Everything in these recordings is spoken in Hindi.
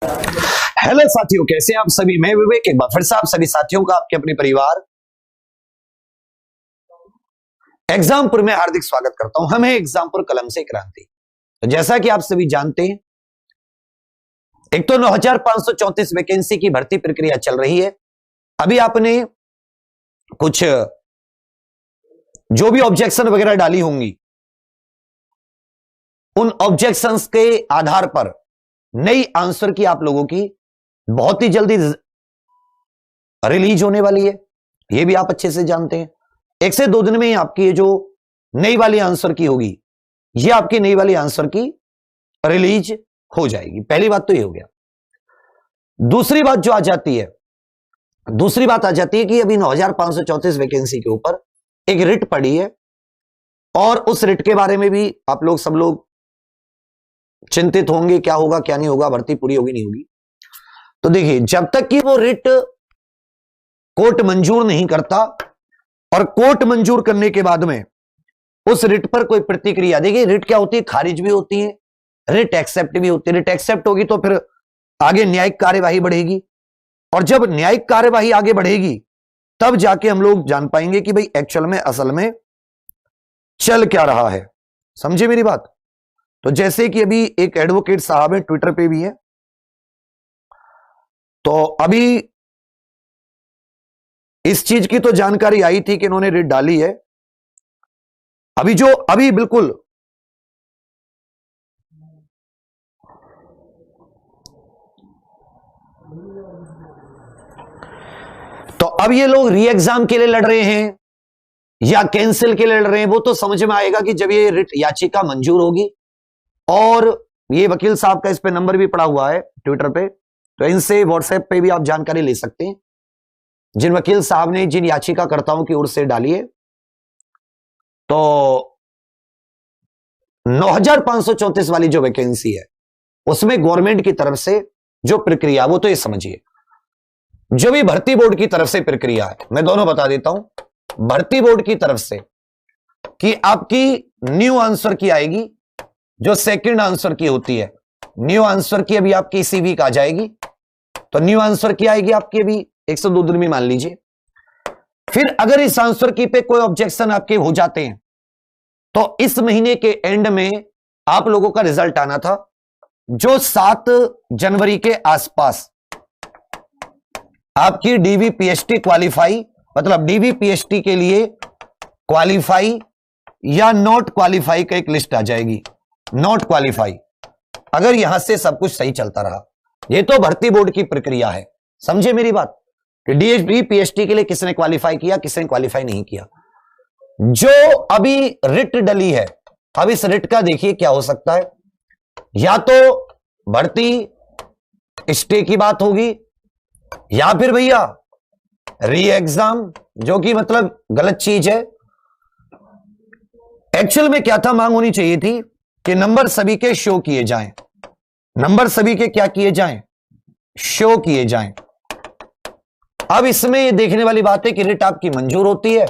हेलो साथियों, कैसे आप सभी। मैं विवेक एक बार फिर से आप सभी साथियों का आपके अपने परिवार एग्जामपुर में हार्दिक स्वागत करता हूं। हम है एग्जामपुर कलम से क्रांति। तो जैसा कि आप सभी जानते हैं, एक तो 9534 वैकेंसी की भर्ती प्रक्रिया चल रही है। अभी आपने कुछ जो भी ऑब्जेक्शन वगैरह डाली होंगी, उन ऑब्जेक्शंस के आधार पर नई आंसर की आप लोगों की बहुत ही जल्दी रिलीज होने वाली है। यह भी आप अच्छे से जानते हैं। 1 से 2 दिन में आपकी ये जो नई वाली आंसर की होगी, ये आपकी नई वाली आंसर की रिलीज हो जाएगी। पहली बात तो ये हो गया। दूसरी बात जो आ जाती है, दूसरी बात आ जाती है कि अभी 9534 वैकेंसी के ऊपर एक रिट पड़ी है और उस रिट के बारे में भी आप लोग सब लोग चिंतित होंगे, क्या होगा क्या नहीं होगा, भर्ती पूरी होगी नहीं होगी। तो देखिए, जब तक कि वो रिट कोर्ट मंजूर नहीं करता और कोर्ट मंजूर करने के बाद में उस रिट पर कोई प्रतिक्रिया, देखिए रिट क्या होती है, खारिज भी होती है, रिट एक्सेप्ट भी होती है। रिट एक्सेप्ट होगी तो फिर आगे न्यायिक कार्यवाही बढ़ेगी और जब न्यायिक कार्यवाही आगे बढ़ेगी तब जाके हम लोग जान पाएंगे कि भाई एक्चुअल में असल में चल क्या रहा है। समझे मेरी बात। तो जैसे कि अभी एक एडवोकेट साहब है, ट्विटर पे भी है, तो अभी इस चीज की तो जानकारी आई थी कि इन्होंने रिट डाली है। अभी बिल्कुल तो अब ये लोग री एग्जाम के लिए लड़ रहे हैं या कैंसिल के लिए लड़ रहे हैं, वो तो समझ में आएगा कि जब ये रिट याचिका मंजूर होगी। और ये वकील साहब का इस पे नंबर भी पड़ा हुआ है ट्विटर पे, तो इनसे व्हाट्सएप पे भी आप जानकारी ले सकते हैं। जिन वकील साहब ने जिन याचिकाकर्ताओं की ओर से डाली है, तो 9534 वाली जो वैकेंसी है उसमें गवर्नमेंट की तरफ से जो प्रक्रिया, वो तो ये समझिए, जो भी भर्ती बोर्ड की तरफ से प्रक्रिया है, मैं दोनों बता देता हूं। भर्ती बोर्ड की तरफ से कि आपकी न्यू आंसर की आएगी, जो सेकंड आंसर की होती है। न्यू आंसर की अभी आपकी इसी वीक आ जाएगी, तो न्यू आंसर की आएगी आपकी अभी 102 दिन में, मान लीजिए। फिर अगर इस आंसर की पे कोई ऑब्जेक्शन आपके हो जाते हैं तो इस महीने के एंड में आप लोगों का रिजल्ट आना था, जो 7 जनवरी के आसपास आपकी डीवी पीएचडी क्वालिफाई, मतलब डीवी पीएचडी के लिए क्वालिफाई या नॉट क्वालिफाई का एक लिस्ट आ जाएगी। नॉट क्वालिफाई, अगर यहां से सब कुछ सही चलता रहा, ये तो भर्ती बोर्ड की प्रक्रिया है। समझे मेरी बात कि डीवी पीएचडी के लिए किसने क्वालिफाई किया, किसने क्वालिफाई नहीं किया। जो अभी रिट डली है, अब इस रिट का देखिए क्या हो सकता है। या तो भर्ती स्टे की बात होगी, या फिर भैया री एग्जाम, जो कि मतलब गलत चीज है। एक्चुअल में क्या था, मांग होनी चाहिए थी कि नंबर सभी के शो किए जाएं। नंबर सभी के क्या किए जाएं, शो किए जाएं। अब इसमें ये देखने वाली बात है कि रिट आपकी मंजूर होती है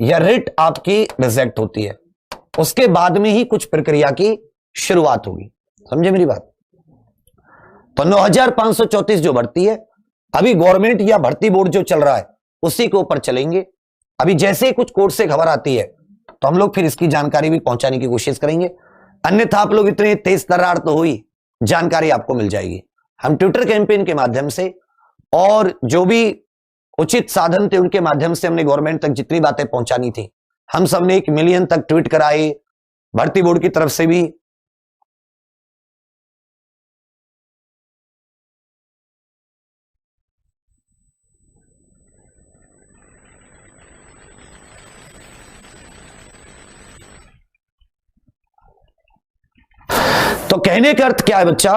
या रिट आपकी रिजेक्ट होती है, उसके बाद में ही कुछ प्रक्रिया की शुरुआत होगी। समझे मेरी बात। तो 9534 जो भर्ती है, अभी गवर्नमेंट या भर्ती बोर्ड जो चल रहा है उसी के ऊपर चलेंगे। अभी जैसे ही कुछ कोर्ट से खबर आती है तो हम लोग फिर इसकी जानकारी भी पहुंचाने की कोशिश करेंगे। अन्यथा आप लोग इतने तेज तर्रार तो हुई, जानकारी आपको मिल जाएगी। हम ट्विटर कैंपेन के माध्यम से और जो भी उचित साधन थे उनके माध्यम से हमने गवर्नमेंट तक जितनी बातें पहुंचानी थी, हम सबने 1 मिलियन तक ट्वीट कराए। भर्ती बोर्ड की तरफ से भी तो कहने का अर्थ क्या है बच्चा,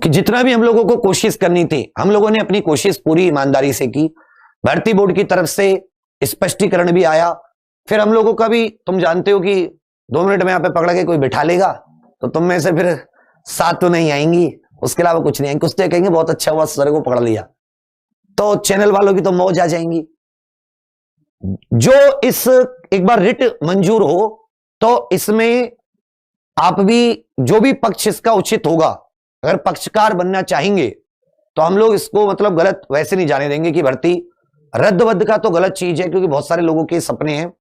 कि जितना भी हम लोगों को कोशिश करनी थी, हम लोगों ने अपनी कोशिश पूरी ईमानदारी से की। भर्ती बोर्ड की तरफ से स्पष्टीकरण भी आया। फिर हम लोगों का भी, तुम जानते हो कि 2 मिनट में यहाँ पे पकड़ के कोई बिठा लेगा तो तुम में से फिर 7 तो नहीं आएंगी, उसके अलावा कुछ नहीं आएंगे। कुछ तो कहेंगे बहुत अच्छा हुआ सर को पकड़ लिया, तो चैनल वालों की तो मौज आ जाएंगी। जो इस एक बार रिट मंजूर हो तो इसमें आप भी, जो भी पक्ष इसका उचित होगा अगर पक्षकार बनना चाहेंगे तो हम लोग इसको मतलब गलत वैसे नहीं जाने देंगे कि भर्ती रद्द वद्द का तो गलत चीज है, क्योंकि बहुत सारे लोगों के सपने हैं,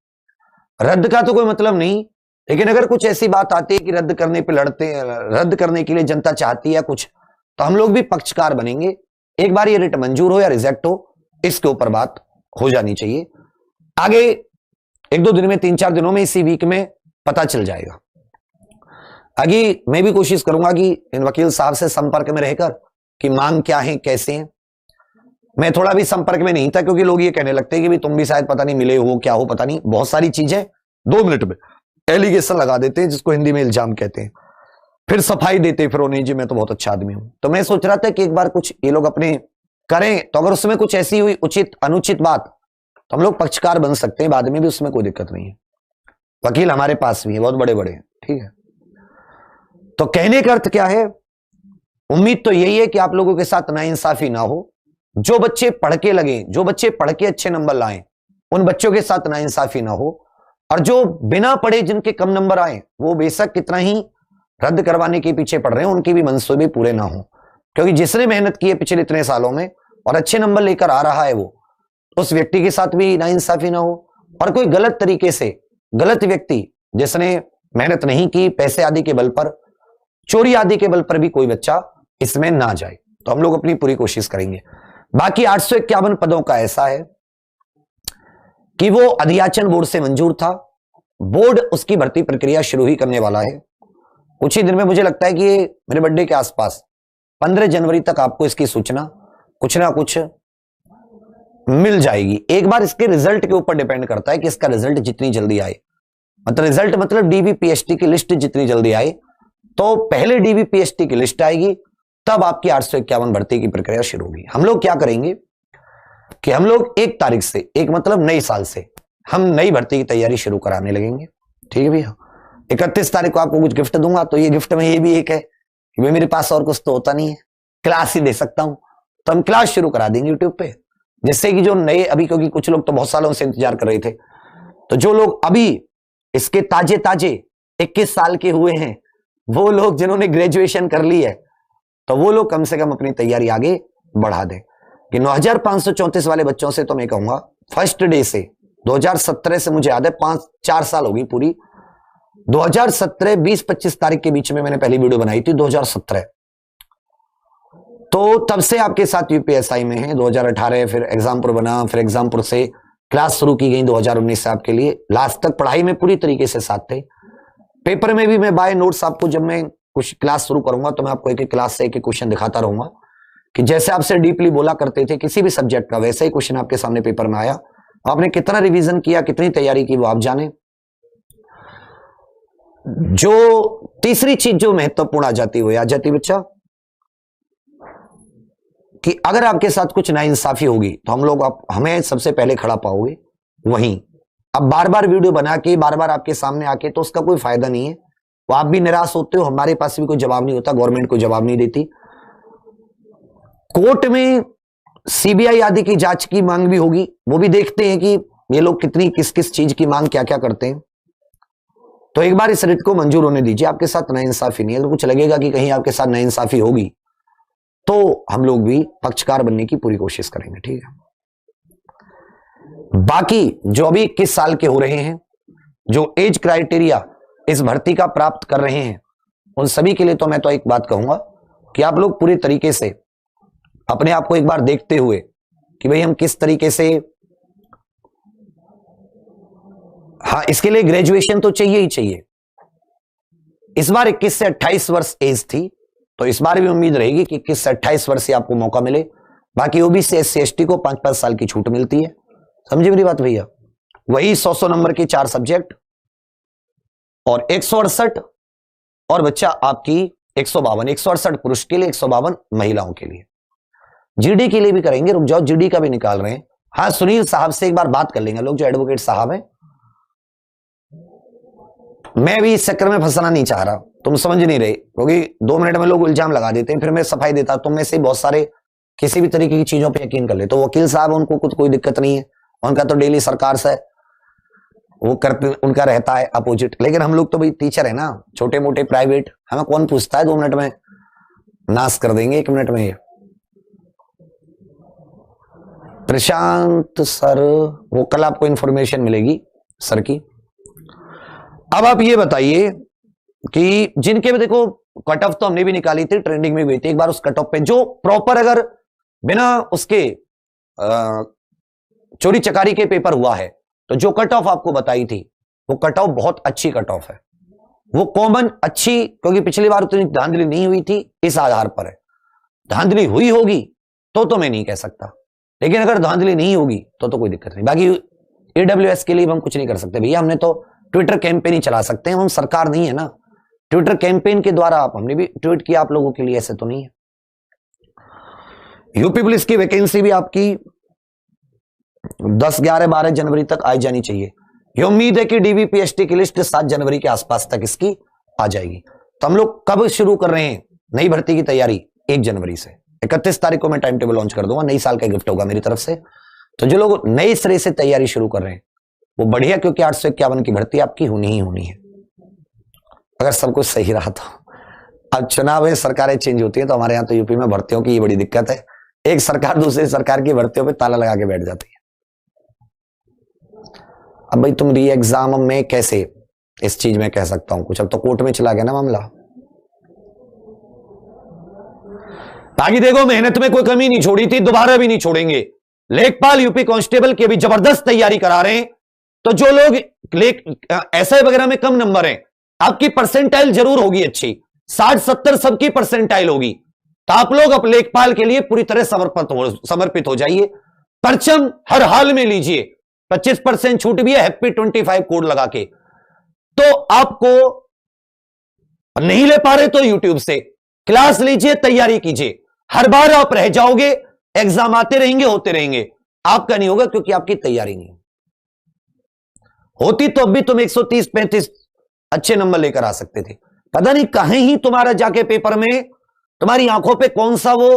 रद्द का तो कोई मतलब नहीं। लेकिन अगर कुछ ऐसी बात आती है कि रद्द करने पे लड़ते हैं, रद्द करने के लिए जनता चाहती है कुछ, तो हम लोग भी पक्षकार बनेंगे। एक बार ये रिट मंजूर हो या रिजेक्ट हो, इसके ऊपर बात हो जानी चाहिए। आगे 1-2 दिन में, 3-4 दिनों में, इसी वीक में पता चल जाएगा। आगे मैं भी कोशिश करूंगा कि इन वकील साहब से संपर्क में रहकर कि मांग क्या है, कैसे हैं। मैं थोड़ा भी संपर्क में नहीं था, क्योंकि लोग ये कहने लगते हैं कि भी तुम भी शायद पता नहीं मिले हो, क्या हो पता नहीं, बहुत सारी चीजें 2 मिनट में एलिगेशन लगा देते हैं, जिसको हिंदी में इल्जाम कहते हैं, फिर सफाई देते, फिर नहीं जी मैं तो बहुत अच्छा आदमी हूं। तो मैं सोच रहा था कि एक बार कुछ ये लोग अपने करें, तो अगर उसमें कुछ ऐसी हुई उचित अनुचित बात, तो हम लोग पक्षकार बन सकते हैं बाद में भी, उसमें कोई दिक्कत नहीं है। वकील हमारे पास भी है, बहुत बड़े बड़े हैं, ठीक है। तो कहने का अर्थ क्या है, उम्मीद तो यही है कि आप लोगों के साथ नाइंसाफी ना हो। जो बच्चे पढ़ के लगे, जो बच्चे पढ़ के अच्छे नंबर लाएं, उन बच्चों के साथ नाइंसाफी ना हो। और जो बिना पढ़े जिनके कम नंबर आए, वो बेशक कितना ही रद्द करवाने के पीछे पड़ रहे हैं, उनके भी मंसूबे पूरे ना हो। क्योंकि जिसने मेहनत की है पिछले इतने सालों में और अच्छे नंबर लेकर आ रहा है, वो उस व्यक्ति के साथ भी नाइंसाफी ना हो। और कोई गलत तरीके से, गलत व्यक्ति जिसने मेहनत नहीं की, पैसे आदि के बल पर, चोरी आदि के बल पर भी कोई बच्चा इसमें ना जाए। तो हम लोग अपनी पूरी कोशिश करेंगे। बाकी 851 पदों का ऐसा है कि वो अधियाचन बोर्ड से मंजूर था, बोर्ड उसकी भर्ती प्रक्रिया शुरू ही करने वाला है कुछ ही दिन में। मुझे लगता है कि ये मेरे बर्थडे के आसपास 15 जनवरी तक आपको इसकी सूचना कुछ ना कुछ मिल जाएगी। एक बार इसके रिजल्ट के ऊपर डिपेंड करता है कि इसका रिजल्ट जितनी जल्दी आए, मतलब रिजल्ट मतलब डीबीपीएसटी की लिस्ट जितनी जल्दी आए, तो पहले डीबीपीएसटी की लिस्ट आएगी, तब आपकी 851 भर्ती की प्रक्रिया शुरू होगी। हम लोग क्या करेंगे कि हम लोग 1 तारीख से, एक मतलब नए साल से, हम नई भर्ती की तैयारी शुरू कराने लगेंगे, ठीक है भैया। 31 तारीख को आपको कुछ गिफ्ट दूंगा, तो ये गिफ्ट में ये भी एक है कि भाई मेरे पास और कुछ तो होता नहीं है, क्लास ही दे सकता हूं, तो हम क्लास शुरू करा देंगे यूट्यूब पे, जिससे कि जो नए अभी, क्योंकि कुछ लोग तो बहुत सालों से इंतजार कर रहे थे, तो जो लोग अभी इसके ताजे ताजे 21 साल के हुए हैं, वो लोग जिन्होंने ग्रेजुएशन कर ली है, तो वो लोग कम से कम अपनी तैयारी आगे बढ़ा दें। कि 9534 वाले बच्चों से तो मैं कहूंगा फर्स्ट डे से 2017 से, मुझे याद है 5-4 साल होगी पूरी, 2017 20-25 तारीख के बीच में मैंने पहली वीडियो बनाई थी 2017, तो तब से आपके साथ यूपीएसआई में है। 2018 फिर एग्जामपुर बना, फिर एग्जामपुर से क्लास शुरू की गई 2019 से आपके लिए, लास्ट तक पढ़ाई में पूरी तरीके से साथ थे। पेपर में भी मैं बाय नोट्स आपको, जब मैं कुछ क्लास शुरू करूंगा तो मैं आपको एक एक क्लास से एक एक क्वेश्चन दिखाता रहूंगा, कि जैसे आपसे डीपली बोला करते थे किसी भी सब्जेक्ट का, वैसे ही क्वेश्चन आपके सामने पेपर में आया। आपने कितना रिवीजन किया, कितनी तैयारी की, वो आप जाने। जो तीसरी चीज जो महत्वपूर्ण आ जाती है, आ जाती बच्चा, कि अगर आपके साथ कुछ नाइंसाफी होगी तो हम लोग, आप हमें सबसे पहले खड़ा पाओगे वहीं। अब बार बार वीडियो बना के, बार बार आपके सामने आके, तो उसका कोई फायदा नहीं है। वो आप भी निराश होते हो, हमारे पास भी कोई जवाब नहीं होता, गवर्नमेंट कोई जवाब नहीं देती। कोर्ट में सीबीआई आदि की जांच की मांग भी होगी, वो भी देखते हैं कि ये लोग कितनी, किस किस चीज की मांग क्या क्या करते हैं। तो एक बार इस रिट को मंजूर होने दीजिए। आपके साथ नाइंसाफी नहीं है, तो कुछ लगेगा कि कहीं आपके साथ नाइंसाफी होगी, तो हम लोग भी पक्षकार बनने की पूरी कोशिश करेंगे, ठीक है। बाकी जो अभी 21 साल के हो रहे हैं, जो एज क्राइटेरिया इस भर्ती का प्राप्त कर रहे हैं, उन सभी के लिए तो मैं तो एक बात कहूंगा कि आप लोग पूरी तरीके से अपने आप को एक बार देखते हुए कि भाई हम किस तरीके से, हाँ इसके लिए ग्रेजुएशन तो चाहिए ही चाहिए। इस बार 21 से 28 वर्ष एज थी, तो इस बार भी उम्मीद रहेगी कि 21 से 28 वर्ष से आपको मौका मिले। बाकी ओबीसी SC ST को 5-5 साल की छूट मिलती है, समझे मेरी बात भैया। वही 100 नंबर के 4 सब्जेक्ट और 168, और बच्चा आपकी 152, 168 पुरुष के लिए, 152 महिलाओं के लिए। जीडी के लिए भी करेंगे, रुक जाओ, जीडी का भी निकाल रहे हैं। हाँ सुनील साहब से एक बार बात कर लेंगे लोग, जो एडवोकेट साहब हैं। मैं भी इस चक्कर में फंसना नहीं चाह रहा, तुम समझ नहीं रहे, क्योंकि 2 मिनट में लोग इल्जाम लगा देते हैं, फिर मैं सफाई देता। तुम में से बहुत सारे किसी भी तरीके की चीजों पे यकीन कर ले, तो वकील साहब उनको कुछ कोई दिक्कत नहीं है, उनका तो डेली सरकार से वो करते, उनका रहता है अपोजिट। लेकिन हम लोग तो भाई टीचर है ना, छोटे मोटे प्राइवेट, हमें कौन पूछता है 2 मिनट में नाश कर देंगे 1 मिनट में ये। प्रशांत सर, वो कल आपको इंफॉर्मेशन मिलेगी सर की। अब आप ये बताइए कि जिनके भी देखो कट ऑफ तो हमने भी निकाली थी, ट्रेंडिंग में भी थी, एक बार उस कट ऑफ पे जो प्रॉपर अगर बिना उसके चोरी चकारी के पेपर हुआ है तो जो कट ऑफ आपको बताई थी वो कट ऑफ बहुत अच्छी कट ऑफ है, वो कॉमन अच्छी, क्योंकि पिछली बार उतनी धांधली नहीं हुई थी, इस आधार पर है। धांधली हुई होगी तो मैं नहीं कह सकता, लेकिन अगर धांधली नहीं होगी तो कोई दिक्कत नहीं। बाकी AWS के लिए हम कुछ नहीं कर सकते भैया, हमने तो ट्विटर कैंपेन ही चला सकते हैं, हम सरकार नहीं है ना। ट्विटर कैंपेन के द्वारा हमने भी ट्वीट किया आप लोगों के लिए, ऐसे तो नहीं है। यूपी पुलिस की वैकेंसी भी आपकी 10, 11, 12 जनवरी तक आ जानी चाहिए। ये उम्मीद है कि DVPST की लिस्ट 7 जनवरी के आसपास तक इसकी आ जाएगी। तो हम लोग कब शुरू कर रहे हैं नई भर्ती की तैयारी? 1 जनवरी से। 31 तारीख को मैं टाइम टेबल लॉन्च कर दूंगा, नई साल का गिफ्ट होगा मेरी तरफ से। तो जो लोग नए सिरे से तैयारी शुरू कर रहे हैं वो बढ़िया, क्योंकि 851 की भर्ती आपकी होनी ही होनी है अगर सब कुछ सही रहा तो। अब चुनाव में सरकारें चेंज होती है तो हमारे यहाँ तो यूपी में भर्तियों की ये बड़ी दिक्कत है, एक सरकार दूसरी सरकार की भर्तियों पे ताला लगा के बैठ जाती है। अब भाई तुम री एग्जाम में कैसे इस चीज में कह सकता हूं कुछ, अब तो कोर्ट में चला गया ना मामला। बाकी देखो मेहनत में कोई कमी नहीं छोड़ी थी, दोबारा भी नहीं छोड़ेंगे। लेखपाल यूपी कांस्टेबल की भी जबरदस्त तैयारी करा रहे हैं। तो जो लोग एसआई वगैरह में कम नंबर हैं, आपकी परसेंटाइल जरूर होगी अच्छी, 60-70 सबकी परसेंटाइल होगी, तो आप लोग अब लेखपाल के लिए पूरी तरह समर्पित हो जाइए। परचम हर हाल में लीजिए, 25% छूट भी है हैप्पी 25 कोड लगा के। तो आपको नहीं ले पा रहे तो यूट्यूब से क्लास लीजिए, तैयारी कीजिए, हर बार आप रह जाओगे, एग्जाम आते रहेंगे, होते रहेंगे, आपका नहीं होगा क्योंकि आपकी तैयारी नहीं होती। तो अब भी तुम 130-35 अच्छे नंबर लेकर आ सकते थे। पता नहीं कहीं ही तुम्हारा जाके पेपर में तुम्हारी आंखों पे कौन सा वो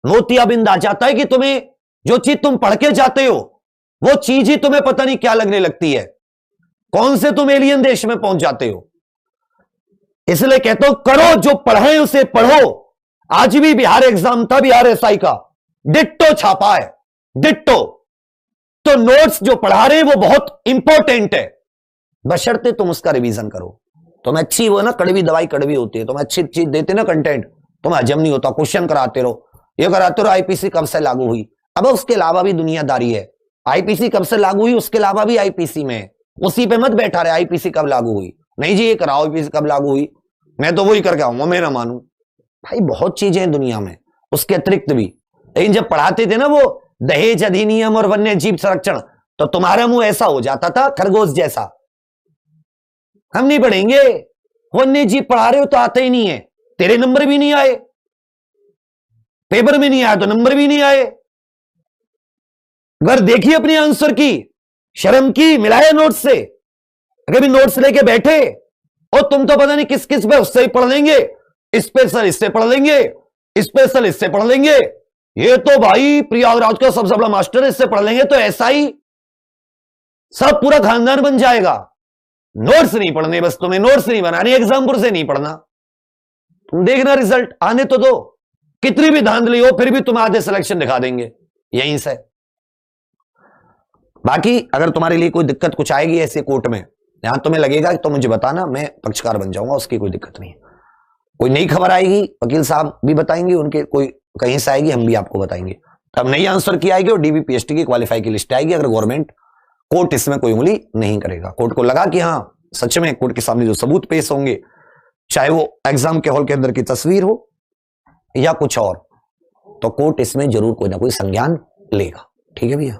मोतियाबिंद आ जाता है कि तुम्हें जो चीज तुम पढ़ के जाते हो वो चीज ही तुम्हें पता नहीं क्या लगने लगती है, कौन से तुम एलियन देश में पहुंच जाते हो। इसलिए कहता हूं करो जो पढ़े उसे पढ़ो। आज भी बिहार एग्जाम था, बिहार एसआई का डिट्टो छापा है, डिट्टो। तो नोट्स जो पढ़ा रहे हैं वो बहुत इंपॉर्टेंट है, बशर्ते तुम उसका रिवीजन करो। तुम्हें अच्छी वो ना कड़वी दवाई कड़वी होती है, तुम्हें अच्छी चीज देते ना कंटेंट, तुम्हें हजम नहीं होता, क्वेश्चन कराते रहो, ये कराते रहो। आईपीसी कब से लागू हुई? अब उसके अलावा भी दुनियादारी है। आईपीसी कब से लागू हुई? उसके अलावा भी आईपीसी में, उसी पे मत बैठा रहे आईपीसी कब लागू हुई, नहीं जी ये कराओ आईपीसी कब लागू हुई, मैं तो वही करके आऊंगा, मैं ना मानू। भाई बहुत चीजें हैं दुनिया में उसके अतिरिक्त भी। लेकिन जब पढ़ाते थे ना वो दहेज अधिनियम और वन्य जीव संरक्षण, तो तुम्हारा मुंह ऐसा हो जाता था खरगोश जैसा। हम नहीं पढ़ेंगे, वन्य जीव पढ़ा रहे हो तो आते ही नहीं है, तेरे नंबर भी नहीं आए, पेपर में नहीं आया तो नंबर भी नहीं आए। अगर देखिए अपने आंसर की, शर्म की, मिलाए नोट्स से। अगर भी नोट्स लेके बैठे और तुम तो पता नहीं किस किस पे उससे ही पढ़ लेंगे, स्पेशल इससे पढ़ लेंगे, स्पेशल इससे पढ़ लेंगे, ये तो भाई प्रयागराज का सबसे बड़ा मास्टर इससे पढ़ लेंगे, तो ऐसा ही सब पूरा खानदान बन जाएगा। नोट्स नहीं पढ़ने, बस तुम्हें नोट्स नहीं बनाने, एग्जाम से नहीं पढ़ना। तुम देखना रिजल्ट आने तो दो, कितनी भी धांधली हो फिर भी तुम आधे सिलेक्शन दिखा देंगे यहीं से। बाकी अगर तुम्हारे लिए कोई दिक्कत कुछ आएगी ऐसे कोर्ट में, यहां तुम्हें लगेगा तो मुझे बताना, मैं पक्षकार बन जाऊंगा, उसकी कोई दिक्कत नहीं है। कोई नई खबर आएगी वकील साहब भी बताएंगे, उनके कोई कहीं से आएगी हम भी आपको बताएंगे। अब नई आंसर की आएगी और DVPST की क्वालिफाई की लिस्ट आएगी। अगर गवर्नमेंट कोर्ट इसमें कोई उंगली नहीं करेगा, कोर्ट को लगा कि हाँ सच में कोर्ट के सामने जो सबूत पेश होंगे, चाहे वो एग्जाम के हॉल के अंदर की तस्वीर हो या कुछ और, तो कोर्ट इसमें जरूर कोई ना कोई संज्ञान लेगा। ठीक है भैया,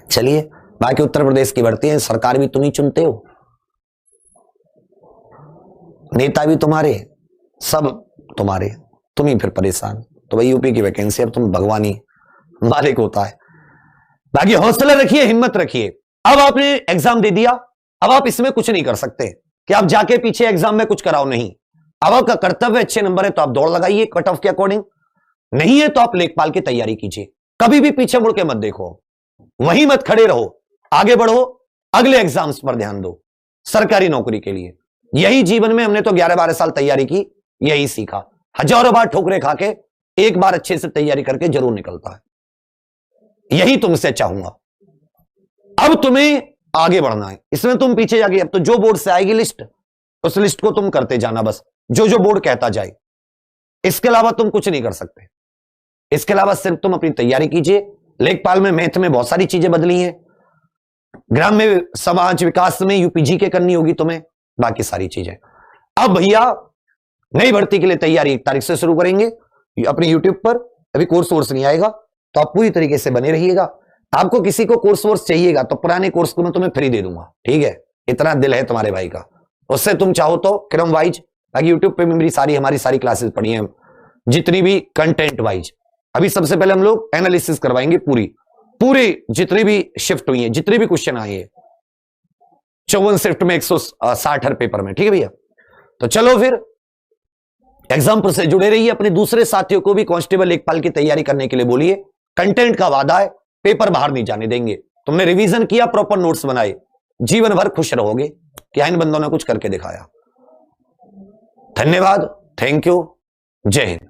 चलिए। बाकी उत्तर प्रदेश की भर्ती है, सरकार भी तुम ही चुनते हो, नेता भी तुम्हारे, सब तुम्हारे, तुम ही फिर परेशान। तो भाई यूपी की वैकेंसी अब तुम भगवानी मालिक होता है। बाकी हौसला रखिए, हिम्मत रखिए। अब आपने एग्जाम दे दिया, अब आप इसमें कुछ नहीं कर सकते कि आप जाके पीछे एग्जाम में कुछ कराओ, नहीं। अब आपका कर्तव्य, अच्छे नंबर है तो आप दौड़ लगाइए कट ऑफ के अकॉर्डिंग, नहीं है तो आप लेखपाल की तैयारी कीजिए। कभी भी पीछे मुड़ के मत देखो, वहीं मत खड़े रहो, आगे बढ़ो, अगले एग्जाम्स पर ध्यान दो सरकारी नौकरी के लिए। यही जीवन में हमने तो 11-12 साल तैयारी की, यही सीखा। हजारों बार ठोकरे खा के एक बार अच्छे से तैयारी करके जरूर निकलता है। यही तुमसे चाहूंगा। अब तुम्हें आगे बढ़ना है, इसमें तुम पीछे जाके, अब तो जो बोर्ड से आएगी लिस्ट, उस लिस्ट को तुम करते जाना बस, जो जो बोर्ड कहता जाए। इसके अलावा तुम कुछ नहीं कर सकते। इसके अलावा सिर्फ तुम अपनी तैयारी कीजिए। लेखपाल में, मैथ में बहुत सारी चीजें बदली हैं, ग्राम्य समाज विकास में यूपीजी के करनी होगी तुम्हें, बाकी सारी चीजें। अब भैया नई भर्ती के लिए तैयारी 1 तारीख से शुरू करेंगे अपने यूट्यूब पर। अभी कोर्स वोर्स नहीं आएगा, तो आप पूरी तरीके से बने रहिएगा। आपको किसी को कोर्स वोर्स चाहिएगा तो पुराने कोर्स को मैं तुम्हें फ्री दे दूंगा, ठीक है? इतना दिल है तुम्हारे भाई का। उससे तुम चाहो तो क्रम वाइज, बाकी यूट्यूब पे मेरी हमारी सारी क्लासेस पढ़ी हैं, जितनी भी कंटेंट वाइज। अभी सबसे पहले हम लोग एनालिसिस करवाएंगे पूरी जितनी भी शिफ्ट हुई है, जितने भी क्वेश्चन आए हैं 54 शिफ्ट में 160 हर पेपर में, ठीक है भैया? तो चलो फिर एग्जाम से जुड़े रहिए। अपने दूसरे साथियों को भी कांस्टेबल लेखपाल की तैयारी करने के लिए बोलिए। कंटेंट का वादा है, पेपर बाहर नहीं जाने देंगे। तुमने रिवीजन किया, प्रॉपर नोट्स बनाए, जीवन भर खुश रहोगे कि इन बंदों ने कुछ करके दिखाया। धन्यवाद, थैंक यू, जय हिंद।